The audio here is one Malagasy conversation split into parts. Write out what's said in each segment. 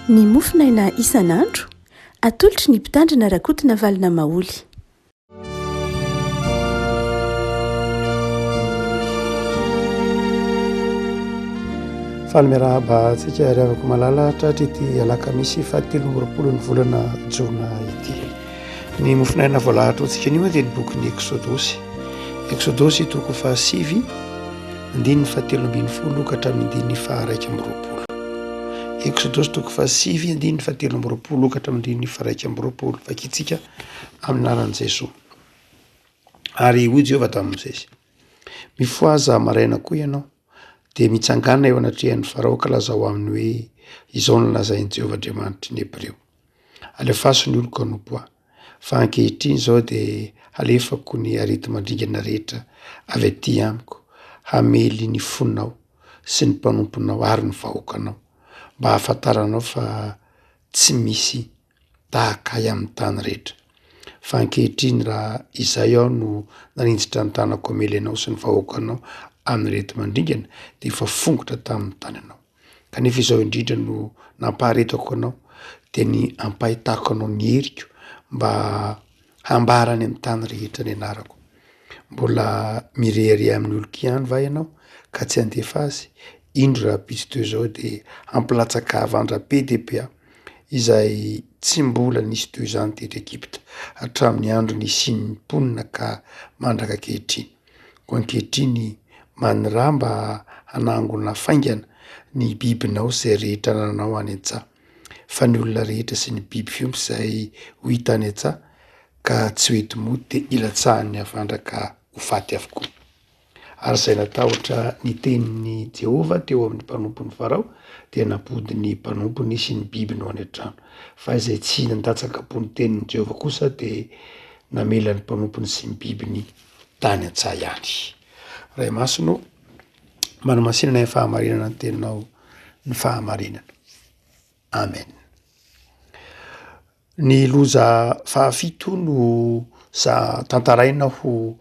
ny mofinaina isan'andro atolotry ny mpitandrina rakotina valina maoly. Falmerahaba antsika ry avako malala tratra ity alakamisy 7 ny volana jona ity. Ny mofinaina voalahatra antsika anio dia ny bokin'ny Exodosy toko 7 andininy 17 ka hatramin'ny 120. Exodosy toko 7 andininy 17 ka hatramin'ny 120 vakitsika amin'ny anaran'i Jesosy. Ary hoy Jehovah tamin'i Mosesy: mifoaza maraina koa ianao dia mitsangana eo anatrehan'ny Farao ka lazao aminy hoe izao no lazain'i Jehovah Andriamanitry ny Hebreo: alefaso ny oloko anompo ahy, fa ankehitriny zao dia alefako ny arety mandringana rehetra avy aty amiko, hamely ny fonao sy ny mpanomponao ary ny vahoakanao, mba hahafantaranao fa tsy misy tahaka ahy amin'ny tany rehetra. Fa ankehitriny raha izay aho no naninjitra ny tanako hamely anao sy ny vahoakanao amin'ny rety mandringana dia efa fongotra tamin'ny tany anao. Kanefa izao indrindra no nampaharetako anao dia ny ampahitako anao ny heriko mba hambarany amin'ny tany rehetra ny anarako. Mbola mirehare amin'ny olo kiany va ianao ka tsy handefa azy? Indro rahampitsy teo izao dia hampilatsaka avandra-be dehibe aho izay tsy mbola nisy teo izany teto Egypta hatramin'ny andro nisian'ny mponina ka mandraka ankehitriny. Ko ankehitriny maniraha mba hanangona faingana ny bibinao izay rehetra nanao any an-tsaha. Fa ny olona rehetra sy ny biby fiompy izay ho hita any an-tsaha ka tsy hoety mody dia ilatsahan'ny avandra ka ho faty avokoa. Ary izay natahotra ny tenin'ny Jehovah teo amin'ny mpanompon'ny Farao dia nampody ny mpanompony sy ny bibiny ao any an-trano. Fa izay tsy nandatsaka-po ny tenin'ny Jehovah kosa dia namela ny mpanompony sy ny bibiny tany an-tsaha ihany. Ray masino, manamasinana ny fahamarinana ny teninao ny fahamarinana. Amen. Ny loza 7 no tantaraina ho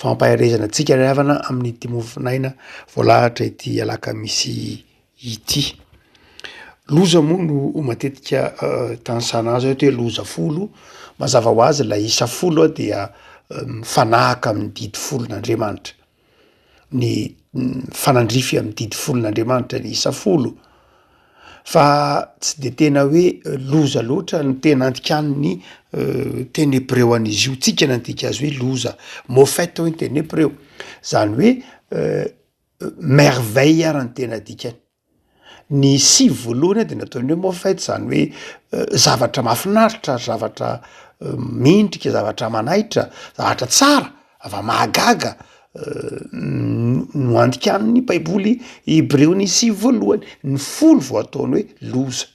fampaharezana antsika ry havana amin'ny ity mofinaina voalahatra ity alakamisy ity. Loza moa no matetika tansana azy hoe loza 10, mazava ho azy ilay isa 10 dia mifanahaka amin'ny didy 10n'Andriamanitra. Ny fanandrify amin'ny didy 10n'Andriamanitra ny isa 10. Fa tsy de tena hoe loza loatra ny tena antikan'ny teny Hebreo an'izy io. Tsika nandika azy hoe loza, mofaite hoe ny teny Hebreo. Zany hoe merveille ary ny tena dikany. Ny 6 voalohany dia nataony hoe mofaite, zany hoe zavatra mahafinaritra, zavatra mendrika, zavatra manaitra, zavatra tsara, ava-mahagaga, no andikan'ny baiboly Hebreo ny 6 voalohany. Ny 10 vao ataony hoe loza.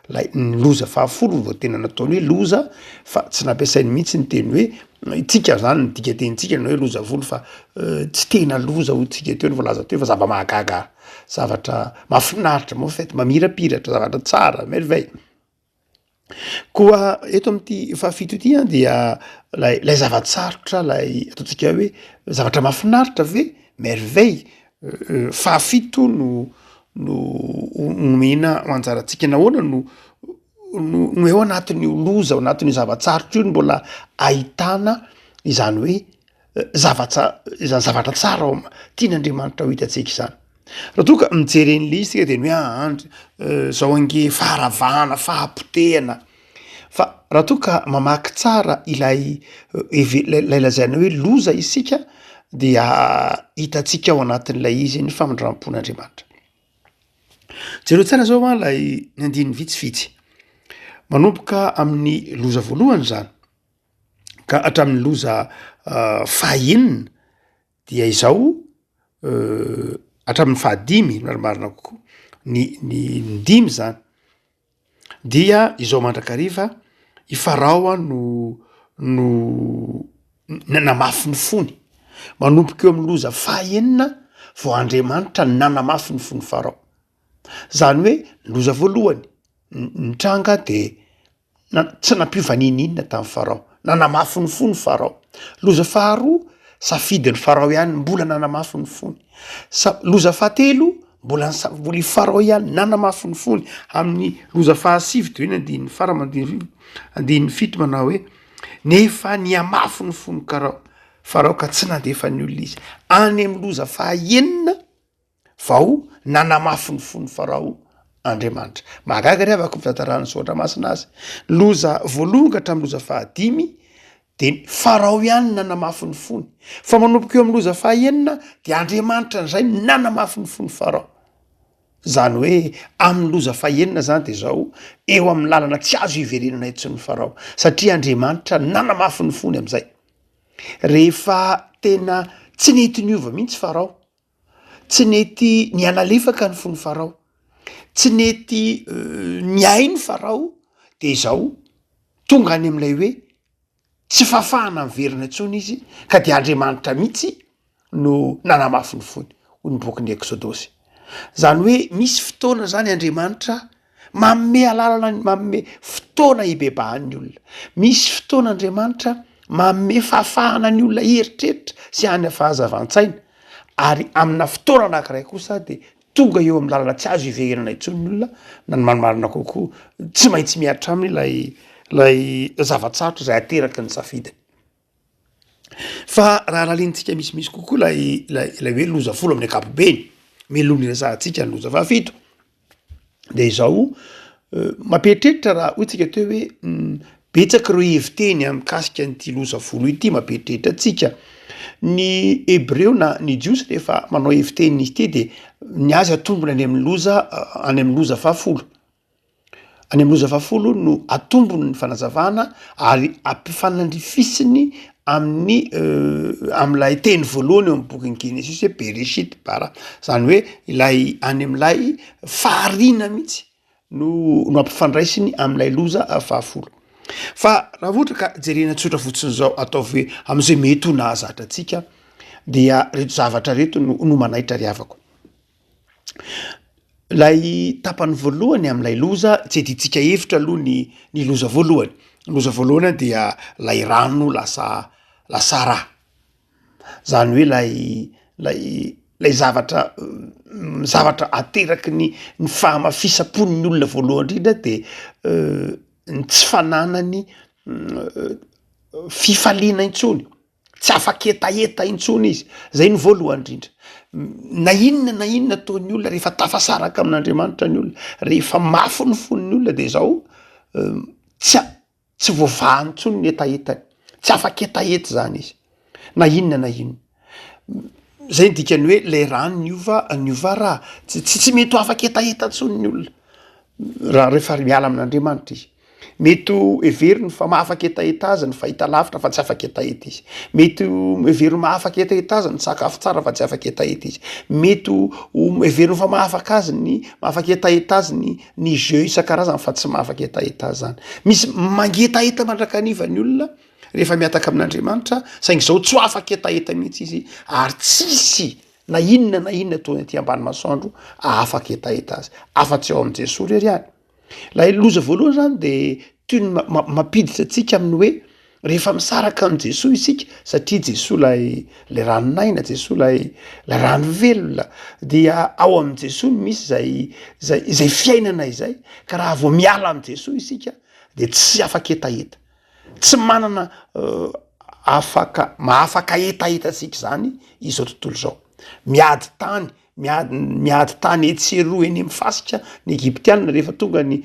Ny loza 10 vao tena nataony hoe loza, fa tsy nampiasainy mihitsy ny teny hoe tsika zany ny dika tenintsika ny hoe loza 10 fa tsy tena loza ho tsika teo ny voalaza teo fa zava-mahagaga, zavatra mahafinaritra, mofaite, mamirapiratra, zavatra tsara, merveille. Koa eto amin'ity 7 ity dia lay zavatsarotra lay ataontsika hoe zavatra mahafinaritra ve, merveille, 7 no omena anjarantsika. Nahoana no eo anatin'ny loza, ao anatin'ny zavatsarotra io no mbola ahitana izany hoe izany zavatra tsara tian'Andriamanitra ho hitantsika izany. Raha toa ka mijery an'ilay izy dia ny hoe zao ange faharavahana, fahapotehana. Fa raha toa ka mamaky tsara ilay lazaina hoe loza isika dia hitantsika ao anatin'ilay izy ny famindrampon'Andriamanitra. Jereo tsara zao lay ny andininy vitsivitsy. Manomboka amin'ny loza voalohany zany ka hatramin'ny loza 9 dia izao hatramin'ny 15 marimarina kokoa ny 5 zany dia izao mandrakariva i Farao no nanamafy ny fony. Manomboka eo amin'ny loza 9 vao Andriamanitra nanamafy ny fony Farao. Zany hoe loza voalohany ny tranga dia tsy nampiova ninina tamin'ny Farao, nanamafy ny fony Farao. Loza 2 safidin'ny Farao ihany mbola nanamafy ny fony. Loza 3 mbola ifarao ihany nanamafonifony amin'ny loza fahasivy to iny andin'ny andin'ny fito manao hoe nefa ny amafony fony farao ka tsy nandefa ny olona izy any amin'ny loza fahaenina vao nanamafony fony farao Andriamanitra. Mahagaga ry avaka fitantarana soatra masina azy. Loza voalohany ka hatramin'ny loza fahadimy de farao ihany nanamafiny fony. Fa manomboka eo amin'ny loza fahaenina de Andriamanitra n'izay nanamafiny fony farao. Zany hoe amin'ny loza fahaenina zany de zao eo amin'ny lalana tsy azo iverenana etson'ny farao satria Andriamanitra nanamafiny fony am'izay. Rehefa tena tsy nety niova mihitsy farao, tsy nety ny analefaka ny fony farao, tsy nety ny ainy farao de zao tonga any amin'ilay hoe tsy fafahana miverina intsony izy ka de Andriamanitra mihitsy no nanamafiny fony hoy ny bokin'ny Exodosy. Zany hoe misy fotoana zany Andriamanitra manome fotoana hibebahan'ny olona. Misy fotoana Andriamanitra manome fafahana ny olona eritreritra sy any fahazavan-tsaina ary amina fotoana anankiray kosa de tonga eo amin'ny lalana tsy azo iverenana intsony ny olona na ny manimarina kokoa tsy maintsy miaritra aminy lay zavatsarotra izay ateraky ny safidiny. Fa raha lalinintsika misimisy kokoa lay hoe loza folo amin'ny ankapobeny melony irazahantsika ny loza fahafito de zao mampieritreritra raha hoy tsika teo hoe betsaka reo heviteny amikasika nyity loza folo ity mampieritreritra atsika. Ny Hebreo na ny Jiosy rehefa manao heviteny izy ty de ny azy atombony any amin'ny loza fahafolo. Any amin'ny loza fahafolo no atombony ny fanazavana ary ampifanandrifisiny am'lay teny voalohany eo amin'ny bokin'ny Genesis hoe Bereshit bara. Zany hoe ilay any amin'ilay faharina mihitsy no ampifandraisiny am'lay loza fahafolo. Fa raha ohatra ka jerena tsotra fotsiny zao ataovy hoe am'izay mety ho nahazatra atsika dia reto zavatra reto no manaitra ry havako. Lay tapany voalohany am'lay loza tsy editsika hevitra aloha ny loza voalohany. Loza voalohany dia lay rano lasa rà. Zany hoe lay zavatra ateraky ny fahamafisam-pon'ny olona voalohany indrindra de ny tsy fananany fifaliana intsony, tsy afaka etaeta intsony izy. Zay ny voalohany indrindra. Na inona ataon'ny olona rehefa tafasaraka amin'Andriamanitra ny olona, rehefa mafy ny fon'ny olona de zao tsy voavaha intsony ny etaetany, tsy afaka etaeta zany izy. Na inona. Zay dikany hoe le rano niova raha, tsy mety ho afaka etaeta intsony ny olona raha rehefa miala amin'Andriamanitra izy. Mety ho everiny fa mahafaka etaeta azy ny fahita lavitra fa tsy afaka etaeta izy. Mety ho everiny mahafaka etaeta azy ny sakafo tsara fa tsy afaka etaeta izy. Mety ho everiny fa mahafaka azy mahafaka etaeta azy ny jeu isan-karazany fa tsy mahafaka etaeta azy zany. Misy mangetaeta mandrakaniva ny olona rehefa miataka amin'Andriamanitra saingy zao tsy afaka etaeta mihitsy izy ary tsisy na inona toy aty ambany masoandro afaka etaeta azy. Afa-tsy ao amin'i Jesosy rery any. Lay loza voalohany zany de toy ny mampiditra atsika amin'ny hoe rehefa misaraka amin'ny Jesosy isika satria Jesosy lay ranonaina, Jesosy lay rano velona dia ao amin'ny Jesosy misy zay fiainana izay ka raha vao miala amin'ny Jesosy isika de tsy afaka etaeta. Tsy manana mahafaka etaeta asika zany izao tontolo zao. Miady tany etseroa eny amin'ny fasika ny Egyptianina rehefa tonga ny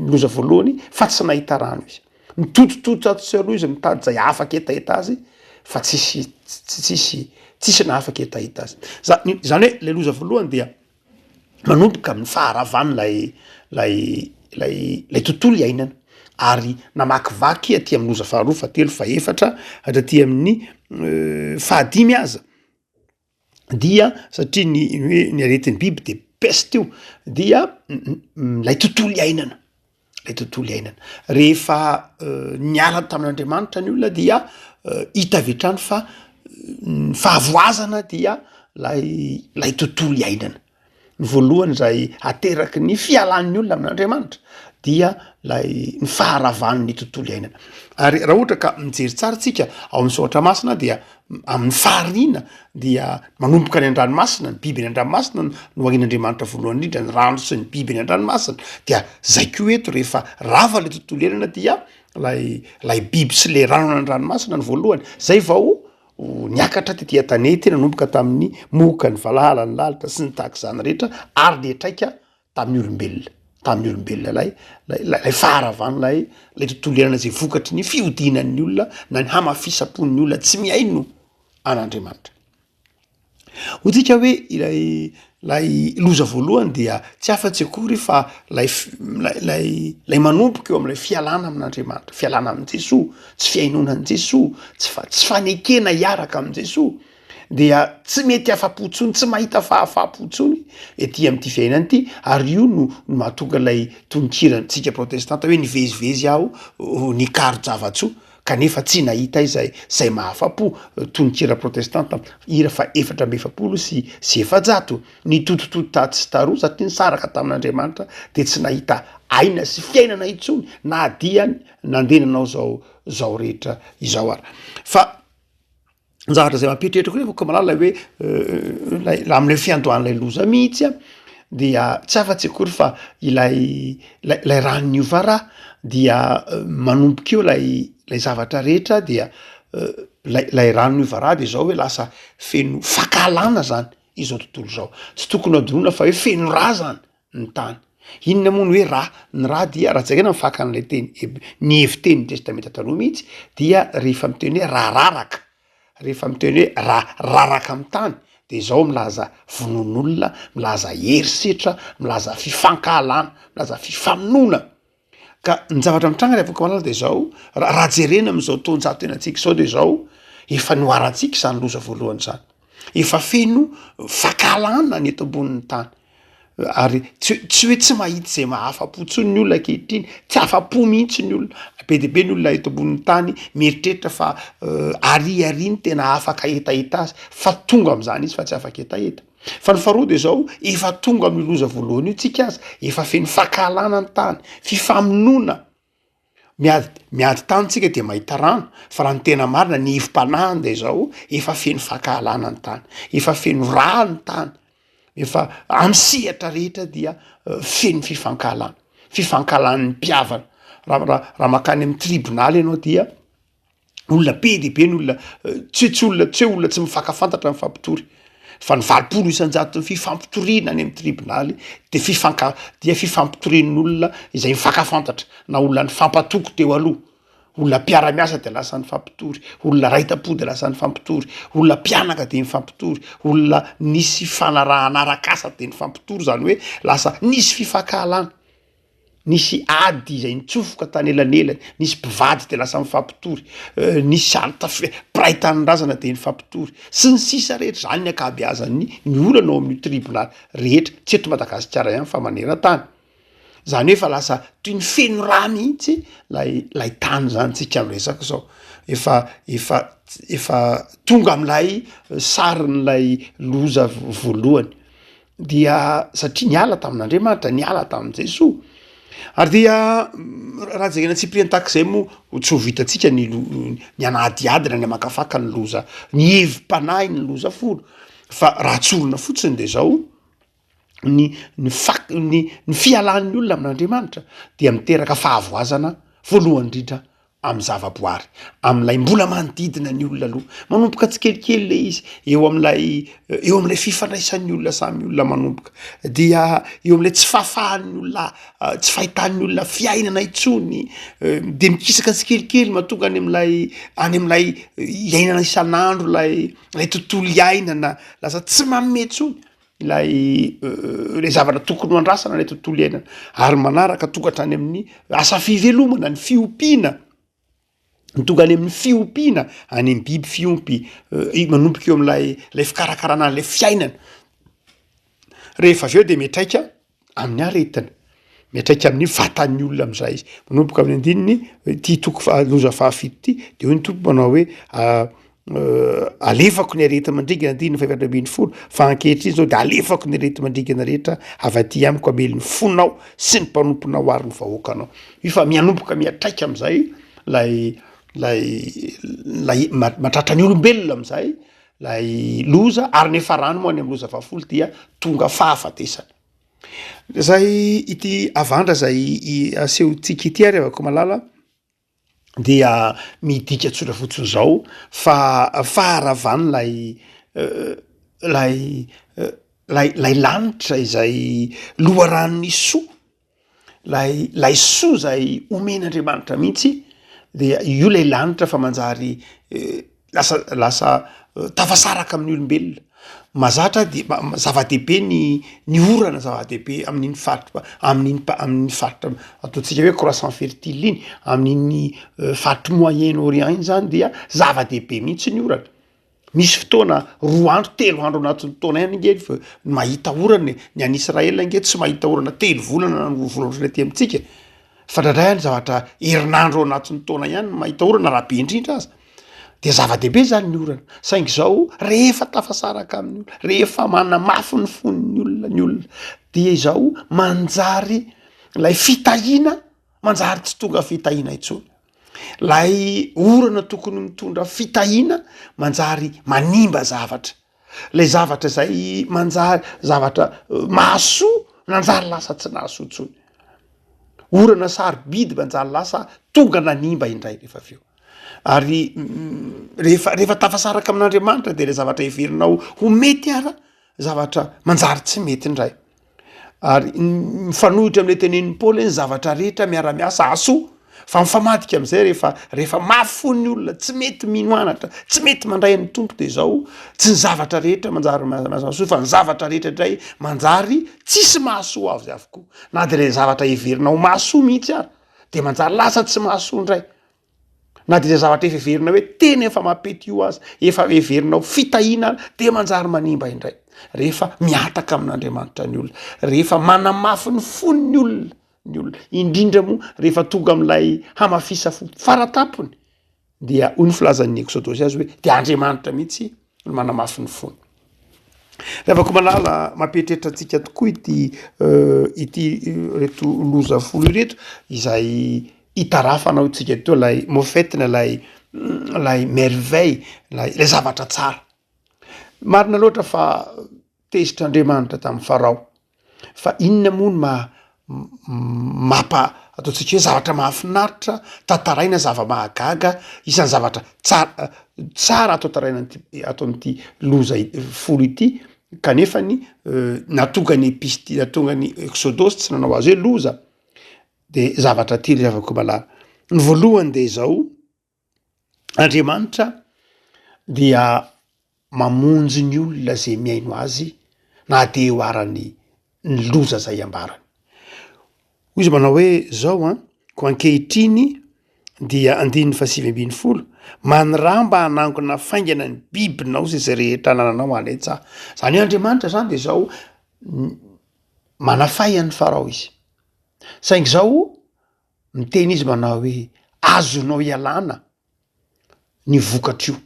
loza voalohany fa tsy nahita rano izy. Mitotototo ato sy aloha izy mitady zay afaka etaeta azy fa tsisy na afaka etaeta azy. Zany hoe le loza voalohany dia manomboka amin'ny faharavany lay tontolo iainana ary namakivaky aty amin'ny loza faharoa, fahatelo, fahaefatra hatraty amin'ny fahadimy aza. Dia satria ny aretin'ny biby de peste io dia lay tontolo iainana. Rehefa niala tamin'Andriamanitra ny olona dia hita avy hatrany fa ny fahavoazana dia lay tontolo iainana. ny voalohany zay ateraky ny fialan'ny olona amin'Andriamanitra dia lay ny faharavan'ny tontolo iainana. Ary raha ohatra ka mijery tsara tsika ao amin'ny soatra masina dia amin'ny faharina dia manomboka ny an-dranomasina, ny biby ny an-dranomasina no agn'Andriamanitra voalohany indrindra, ny rano sy ny biby ny an-dranomasina. Dia zay ko eto rehefa rava le tontolo iainana dia lay biby sy le rano an-dranomasina ny voalohany. Zay vao niakatra tetỳ an-tanety nanomboka tamin'ny moka ny valahala ny lalitra sy ny tahaka izany rehetra ary le traika tamin'ny olombelona lay faharavana lay tontolo iainana zay vokatry ny fiodinan'ny olona na ny hamafisapon'ny olona tsy miaino an'Andriamanitra. Hotsika hoe lay loza voalohany dia tsy afa-tsy akory fa lay manomboka eo amin'ilay fialana amin'Andriamanitra, fialana amin' Jesosy, tsy fiainonan' Jesosy, tsy fanekena hiaraka amin' Jesosy, dia tsy mety afa-potsony, tsy mahita fahafa-potsony ety amin'ity fiainana ity. Ary io no mahatonga lay tononkiranytsika protestanta hoe nivezivezy aho nikaro javatsoa, kanefa tsy nahita izay mahafa-po. Tononkira protestanta ira fa 450 sy 700 nitotototo taty sy taroa satria nisaraka tamin'Andriamanitra de tsy nahita aina sy fiainana intsony na dia nandenanao zao rehetra izao ary. Fa zavatra zay mampieritreritra koa nefa ko malala hoe la amin'ilay fiandohan'ilay loza mihitsy dia tsy afa-tsy akory fa ilay ranony ovara dia manomboka eo lay zavatra rehetra dia lay ranony ovara de zao hoe lasa feno fakalana zany izao tontolo zao. Tsy tokony adonona fa hoe feno rà zany ny tany. Inona moa ny hoe rà? Ny rà dia raha tsakaina ny fakan'ilay teny ny hevitenin'ny testamenta taloha mihitsy dia rehefa miteny hoe rararaka, rehefa miteny hoe raraka amin'ny tany de zao milaza vonon'olona, milaza herisetra, milaza fifankahalana, milaza fifamonoana. Ka ny zavatra mitranga rehefa ko malala de zao raha jerena am'izao taonjato enantsika zao de zao efa noharantsika izany loza voalohany zany. Efa feno fankahalana ny eto ambonin'ny tany. Ary tsy hoe tsy mahita zay mahafa-potsony ny olona ankehitriny, tsy afa-po mihitsy ny olona. Be de be ny olona eto ambonin'ny tany mieritreritra fa ariany tena afaka hetaheta azy, fa tonga am'izany izy fa tsy afaka hetaheta. Fa ny faharoa de zao efa tonga amin'ny loza voalohany io tsika azy, efa feno fankahalana ny tany, fifamonoana. Miady tany tsika de mahita rano, fa raha ny tena marina ny hevim-panahiny de zao efa feno fankahalana ny tany, efa feno rà ny tany, efa amsehatra rehetra dia feno fifankahalan'ny mpiavana. Raha makany amin'ny tribonaly ianao dia olona be de be ny olona tsy olona tsy mifankafantatra ny fampitory, fa ny 20 isan-jato ny fifampitoriana any amin'ny tribonaly de fifampitorian'olona izay mifankafantatra, na olona ny fampatoko teo aloha. Olona mpiara-miasa de lasa ny fampitory, olona raita-po de lasa ny fampitory, olona mpianaka de ny fampitory, olona nisy fanarahana arak'asa de ny fampitory, zany hoe lasa nisy fifankahalana, nisy ady izay nitsofoka tany elanelany, nisy mpivady de lasa mifampitory, nisy alta mpiray tanin-drazana de ny fampitory, sy ny sisa rehetra. Zany ny akabeazan'ny olana ao amin'ny tribunal rehetra, tsy eto Madagasikara ihany fa maneran-tany. Zany hoe fa lasa toy ny feno rà mihitsy lay tany zany tsika miresaka zao. Efa tonga am'lay sarin'lay loza voalohany dia satria niala tamin'Andriamanitra, niala tamin' Jesosy. Ary dia raha zegana Cyprien tak'izay moa tsy ho vitantsika ny anadiadina ny amakafaka ny loza, ny hevim-panahy ny loza folo, fa raha tsorona fotsiny de zao ny fialan'ny olona amin'Andriamanitra dia miteraka fahavoazana voalohany indrindra amin'ny zavaboary, amin'ilay mbola manodidina ny olona aloha, manomboka tsikelikely le izy eo amin'ilay fifandraisan'ny olona samy olona manomboka, dia eo amin'ilay tsy fahafahan'ny olona, tsy fahitan'ny olona fiainana intsony, de mikisaka tsikelikely mahatonga any amin'ilay iainana isan'andro, lay tontolo iainana lasa tsy manome intsony le zavatra tokony ho andrasana ilay tontolo iainana, ary manaraka tonga hatrany amin'ny asa fivelomana, ny fiompiana, tonga any amin'ny fiompiana any amin'ny biby fiompy, manomboka eo amin'ilay fikarakarana an'ilay fiainana. Rehefa avy eo de miatraika amin'ny aretina, miatraika amin'ny vatan'ny olona am'izay izy, manomboka amin'ny andininy ty toko loza fahafito ty de hoy ny tompo manao hoe alefako ny arety mandrigana diny 520 fa ankehitriny zao de alefako ny arety mandrigana rehetra avy aty amiko amelin'ny fonao sy ny mpanomponao ary ny vahoakanao io fa mianomboka miatraika am'izay lay matratra ny olombelona am'izay lay loza ary nefa rano moa any am loza fafolo dia tonga fahafatesana zay ity avandra zay asehontsika ity ary avako malala dia midika tsotra fotsiny zao fa faharavany lay lanitra izay loharanony soa lay soa zay omen'andriamanitra mihitsy de io lay lanitra fa manjary lasa tafasaraka amin'ny olombelona mazatra de zava-dehibe ny orana zava-dehibe amin'iny faritra amin'ny faritra ataontsika hoe croissant fertile iny amin'iny faritra moyen orient iny zany dia zava-dehibe mihitsy ny orana misy fotoana 2 andro 3 andro anatin'ny taona ihany nge mahita orana ny any Israela nge tsy mahita orana 3 volana na volana aty amintsika fa ndray any zavatra herinandro anatin'ny taona ihany mahita orana raha be indrindra aza de zava-dehibe zany ny orana saingy zao rehefa tafasaraka amin'ny olona rehefa manamafy ny fon'ny olona dia izao manjary lay fitahina manjary tsy tonga fitahina intsony lay orana tokony mitondra fitahina manjary manimba zavatra lay zavatra zay manjary zavatra mahasoa manjary lasa tsy nahasoa intsony orana sarobidy manjary lasa tonga nanimba indray rehefa aveo ary rehefa tafasaraka amin'Andriamanitra de le zavatra heverinao ho mety ara zavatra manjary tsy mety indray ary mifanohitra amin'le tenen'ny Paoly ny zavatra rehetra miara-miasa asoa fa mifamadika am'izay rehefa mafy ny olona tsy mety mino anatra tsy mety mandray ny tompo de zao tsy ny zavatra rehetra manjary mahasoa fa ny zavatra rehetra indray manjary tsisy mahasoa azy avokoa na de le zavatra heverinao mahasoa mihitsy ara de manjary lasa tsy mahasoa indray na de le zavatra efa heverina hoe tena efa mampety io azy efa heverinao fitahina de manjary manimba indray rehefa miataka amin'Andriamanitra ny olona rehefa manamafy ny fon'ny olona indrindra moa rehefa tonga am'lay hamafisa faratapony dia hoy ny filazan'ny Exodosy azy hoe de Andriamanitra mihitsy no manamafy ny fony rehefa ko malala mampieritreritra antsika tokoa ity reto loza folo reto izay itarafanao tsika teo lay mofetina lay merveille lay zavatra tsara marina loatra fa tezitr'Andriamanitra tamin'ny Farao fa inona moa ataontsika hoe zavatra mahafinaritra tantaraina zava-mahagaga isan'ny zavatra tsara atao taraina atao amin'ity loza folo ity kanefany natonga ny episty natonga ny Exodosy tsy nanao azy hoe loza de zavatra tiry zavako malala ny voalohany de zao Andriamanitra dia mamonjy ny olona zay miaino azy na de eo arany ny loza zay ambarany izy manao hoe zao ko ankehitriny dia 9:5 maniramba hanangona faingana ny bibinao zay rehetra anananao anetsa zany hoe Andriamanitra zany de zao manafaihan'ny Farao izy saingy zao miteny izy manao hoe azonao ialana ny vokatrio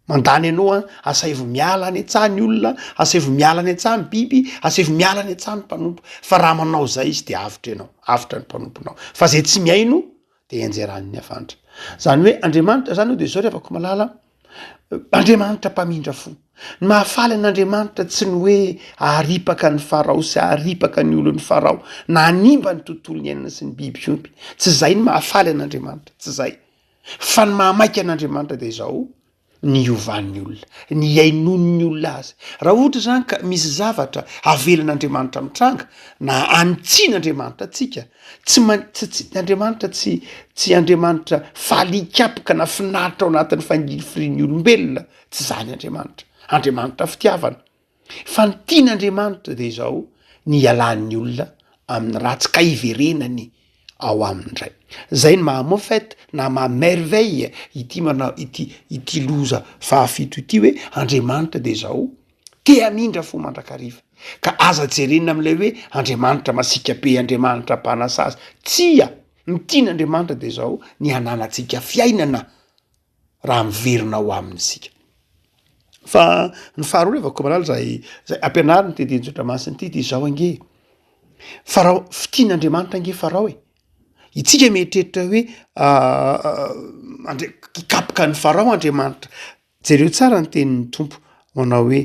mandany anao asaevo miala any antsaha ny olona asaevo miala any antsaha ny biby asaevo miala any antsaha ny mpanompo fa raha manao zay izy de avitra ny mpanomponao fa zay tsy miaino de enjeran'ny avandra zany hoe Andriamanitra zany de zao rehefa malala Andriamanitra mpamindra fo ny mahafaly an'Andriamanitra tsy ny hoe aharipaka ny Farao sy aharipaka ny olon'ny Farao na animba ny tontolo ny ainana sy ny biby fiompy tsy zay ny mahafaly an'Andriamanitra tsy zay fa ny mahamaika an'Andriamanitra de zao ny iovan'ny olona ny iainon'ny olona azy raha ohatra zany ka misy zavatra avelan'Andriamanitra mitranga na anitsian'Andriamanitra atsika tsy Andriamanitra tsy Andriamanitra falikapaka na finaritra ao anatin'ny fangilifirian'ny olombelona tsy zany Andriamanitra fitiavana fa ny tian'Andriamanitra de zao ny ialan'ny olona amin'ny ratsy ka iverenany ao amin'indray zay ny mahamofety na mahamerveille ity manao ity loza fahafito ity hoe Andriamanitra de zao te hamindra fo mandrakariva ka aza jerena am'lay hoe Andriamanitra masika be Andriamanitra mpanasa azy tsia ny tian'Andriamanitra de zao ny ananatsika fiainana raha miverina ao amin'isika fa ny faharoa levako malala zay ampianariny tedinjodramasiny ty zao ange farao fitian'andriamanitra ange farao e itsika mieritreritra hoe ikapoka ny farao andriamanitra jereo tsara ny tenin'ny tompo manao hoe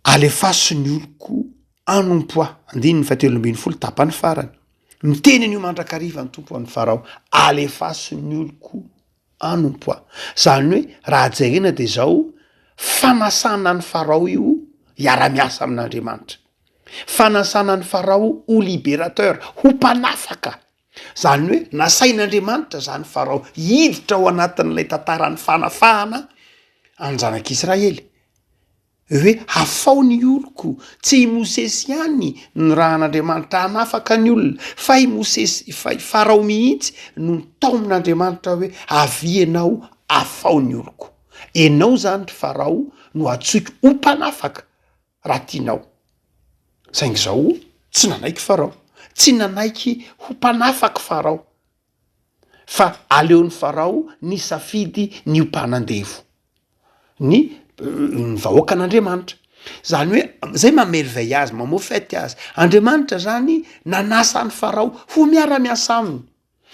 alefaso ny oloko anompoa andiny ny fatelombiny folo tapany farany miteny an'io mandrakariva ny tompo an'ny farao alefaso ny oloko anompoa zany hoe raha jerena de zao fanasana ny farao io hiara-miasa amin'andriamanitra fanasana ny farao ho liberateur ho mpanafaka zany hoe nasain'andriamanitra zany farao hiditra ao anatin'ilay tantarany fanafahana anjanak'Israely hoe hafao ny oloko tsy himosesy ihany ny rahan'andriamanitra hanafaka ny olona fa himosesy farao mihitsy no tao amin'andriamanitra hoe avianao hafao ny oloko enao zany ry farao no atsoiky ho mpanafaka raha tianao saingy zao tsy nanaiky farao tsy nanaiky ho mpanafaka farao fa aleon'ny farao ny safidy ny hompanandevo ny vahoaka an'andriamanitra zany hoe zay mamerveille azy mamofety azy andriamanitra zany nanasa ny farao ho miara-miasa aminy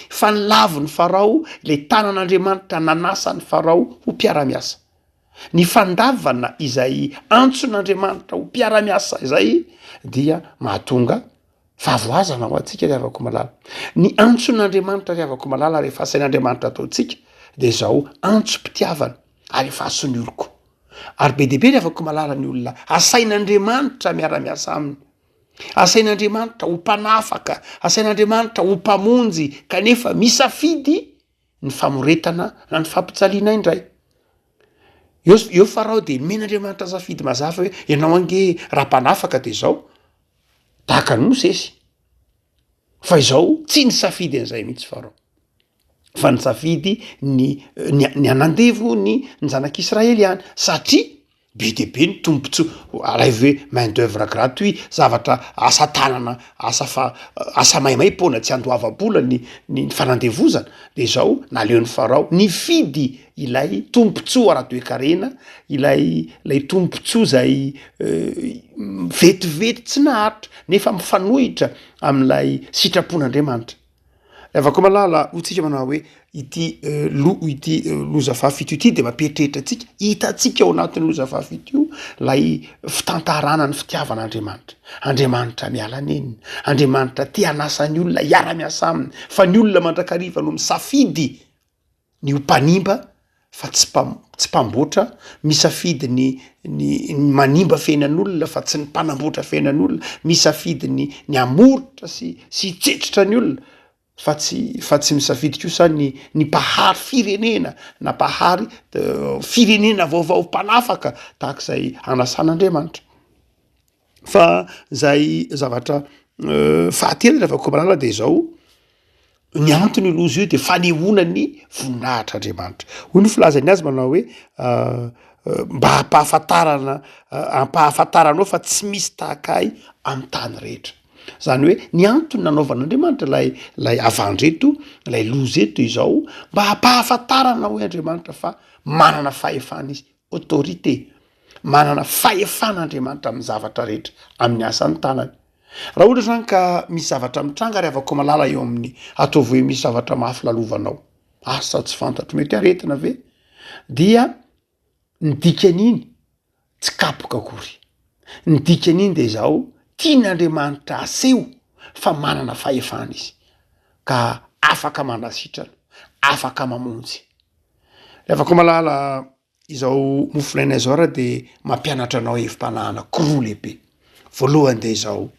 fa ny lavi ny farao le tanan'andriamanitra nanasa ny farao ho mpiara-miasa ny fandavana izay antson'andriamanitra ho mpiara-miasa izay dia mahatonga favoazana ho atsika riavako malala ny antson'andriamanitra riavako malala rehefa asain'andriamanitra ataotsika de zao antso-pitiavana arefa asony oloko ary be dehibe riavako malala ny olona asain'andriamanitra miara-miasa aminy asain'andriamanitra ho mpanafaka asain'andriamanitra ho mpamonjy kanefa misafidy ny famoretana na ny fampitsaliana indray eo farao de men'andriamanitra safidy mazava hoe ianao ange raha mpanafaka de zao tahaka ny mosesy fa izao tsy ny safidy an'izay mihitsy farao fa ny safidy ny anandevo ny zanak'Israely ihany satria be dehibe ny tombontso alaivo hoe main d'œuvre gratuit zavatra asa tanana asa maimay-pona tsy andoava-bola ny fanandevozana de zao naleon'ny farao ny fidy ilay tombontso ara-toekarena ilay tombontso zay vetivety tsy naharitra nefa mifanohitra amin'ilay sitrapon'andriamanitra avako malala hotsika manao hoe ity loza fahafito ity de mampieritreritra atsika hitatsika ao anatin'ny loza fahafito io lay fitantarana ny fitiavan'andriamanitra andriamanitra miala nenina andriamanitra te hanasany olona hiara-miasa aminy fa ny olona mandrakariva no misafidy ny hompanimba fa tsy mpamboatra misafidy ny manimba fiainan'olona fa tsy ny mpanamboatra fiainan'olona misafidy ny amoritra sy tsetritra ny olona fa tsy misafidy kosa ny mpahary firenena na mpahary firenena vaovao mpanafaka tahak'izay anasan'andriamanitra fa zay zavatra fahatelo rehefa komalala de zao ny antony loza io de fanehoanany voninahitr'andriamanitra hoy ny filazany azy manao hoe mba hampahafantaranao fa tsy misy tahakay amin'ny tany rehetra zany hoe ny antony nanaovan'andriamanitra lay avandreto lay loza eto izao mba hampahafantarana hoe andriamanitra fa manana fahefana izy autorité manana fahefan'andriamanitra amin'ny zavatra rehetra amin'ny asan'ny tanany raha ohatra zany ka misy zavatra mitranga ry avako malala eo amin'ny ataovy hoe misy zavatra mahafilalovanao asa tsy fantatro mety aretina ve dia ny dikan'iny tsy kapoka akory ny dikan'iny de zao tian'andriamanitra aseho fa manana fahefana izy ka afaka manasitrana afaka mamonjy afako malala izao mofolaina zao raha de mampianatra anao hevim-panahana koroa lehibe voalohany de zao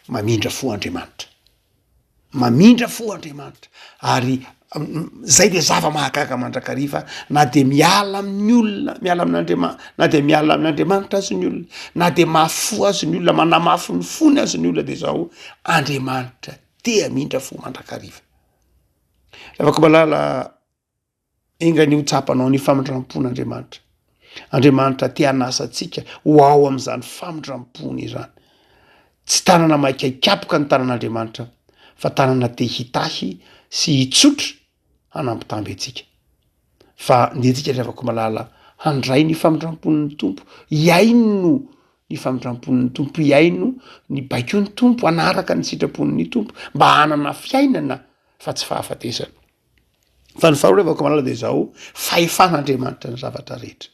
mamindra fo andriamanitra ary zay de zava mahagaga mandrakariva na de miala amin'ny olona miala amin'andriamanitra na de miala amin'andriamanitra azy ny olona na de mahafo azy ny olona manamafy ny fony azy ny olona de zao andriamanitra tea mindra fo mandrakariva afaka malala engany ho tsapanao ny famindram-pon'andriamanitra andriamanitra te hanasa atsika ho ao am'izany famindram-pony izany tsy tanana maikaikapoka ny tanan'andriamanitra fa tanana te hitahy sy hitsotra hanampitamby atsika fa ndetsika rehefa ko malala handray ny famindrampon'ny tompo, iaino ny famindrampon'ny tompo, iaino ny baiko ny tompo, anaraka ny sitrapon'ny tompo mba hanana fiainana fa tsy fahafatesana. Fa ny faharoa avako malala de zao fahefan'Andriamanitra ny zavatra rehetra.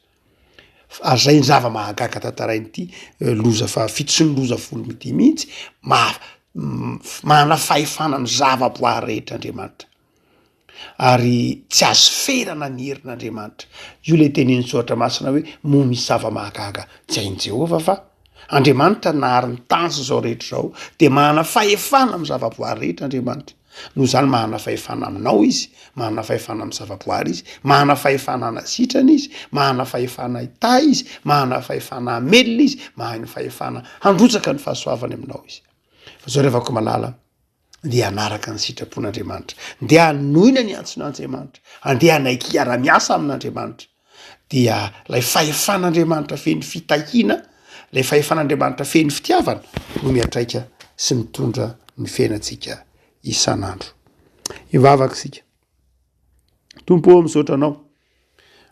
Zay ny zava-mahagaga tantarain'ity loza fa fito sy ny loza folo mity mihitsy mana fahefana ny zava-boary rehetra Andriamanitra. Ary tsy azo ferana ny herin'Andriamanitra. Io le tenin'ny soratra masina hoe moa misy zava-mahagaga tsy hain' Jehova fa Andriamanitra nahary ny tanso zao rehetra zao de mahana fahefana amin'ny zava-boary rehetra Andriamanitra. Noho zany mahana fahefana aminao izy, mahana fahefana amin'ny zava-boary izy, mahana fahefana anasitrana izy, mahana fahefana ita izy, mahana fahefana amelona izy, mahana fahefana handrotsaka ny fahasoavany aminao izy. Fa zao revako malala de anaraka ny sitrapon'Andriamanitra, ndeha hanoina ny antson'Andriamanitra, andeha hanaiky hiara-miasa amin'Andriamanitra, dia lay fahefan'Andriamanitra feny fitahina, lay fahefan'Andriamanitra feny fitiavana no miatraika sy mitondra ny fiainantsika isan'andro. Ivavaka sika. Tompo misaotra anao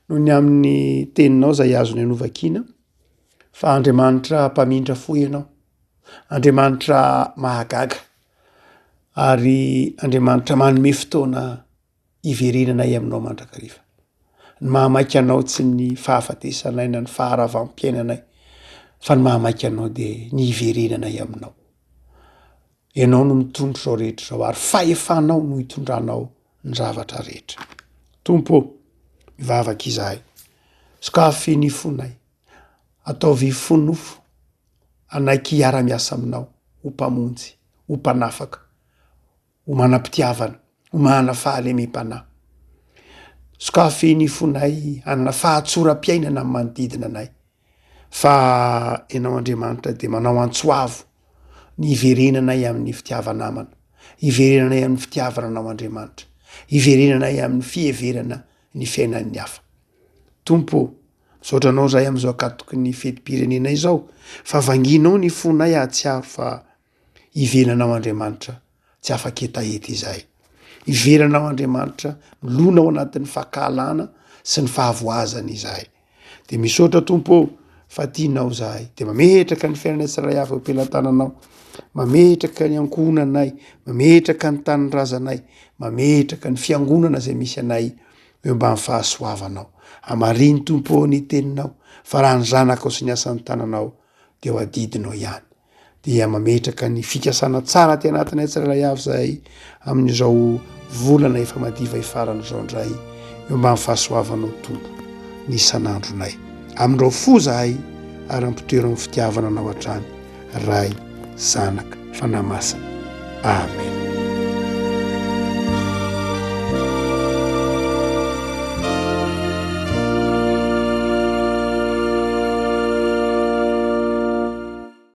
noho ny amin'ny teninao zay azony anovakina fa Andriamanitra mpamindra fo ianao, Andriamanitra mahagaga, ary Andriamanitra manome fotoana iverenanay aminao mandrakariva. Ny mahamaiky anao tsy ny fahafatesanay na ny faharavam-piainanay, fa ny mahamaiky anao de ny iverenanay aminao. Ianao no mitondro zao rehetra zao ary fahefanao no hitondranao ny zavatra rehetra. Tompo, mivavaka izahay, sokafy ny fonay, ataovy fonofo, anaiky hiara-miasa aminao, ho mpamonjy, ho mpanafaka, ho manam-pitiavana, ho mahana fahalemem-panahy. Sokafy ny fonay hanana fahatsoram-piainana amin'ny manodidina anay, fa ianao Andriamanitra de manao antsoavo ny iverenanay amin'ny fitiavanamana, iverenanay amin'ny fitiavana anao Andriamanitra, iverenanay amin'ny fiheverana ny fiainan'ny hafa. Tompo, misaotra anao zay am'izao akatoky ny fetim-pirenenay zao, fa vanginao ny fonay ahatsiaro fa iverenanao Andriamanitra tsy afaka hetaheta izahay. Iverenanao Andriamanitra milona ao anatin'ny fahakalana sy ny fahavoazana izahay. De misaotra Tompo fa tianao zahay, de mametraka ny fiainana tsirairay avy am-pelantananao, mametraka ny ankohonanay, mametraka ny tanindrazanay, mametraka ny fiangonana zay misy anay eo mba ny fahasoavanao. Amariny Tompo ny teninao, fa raha ny zanakao sy ny asan'ny tananao de ho adidinao ihany. Dia mametraka ny fikasana tsara ty anatinay tsirairay avy zay amin'izao volana efa madiva ifarany zao ndray eo mba ny fahasoavanao Tompo ny isan'andronay. Amindreo fo zahay ary ampitoerany fitiavana anao hatrany, ray, zanaka, fanahy masina. Amen.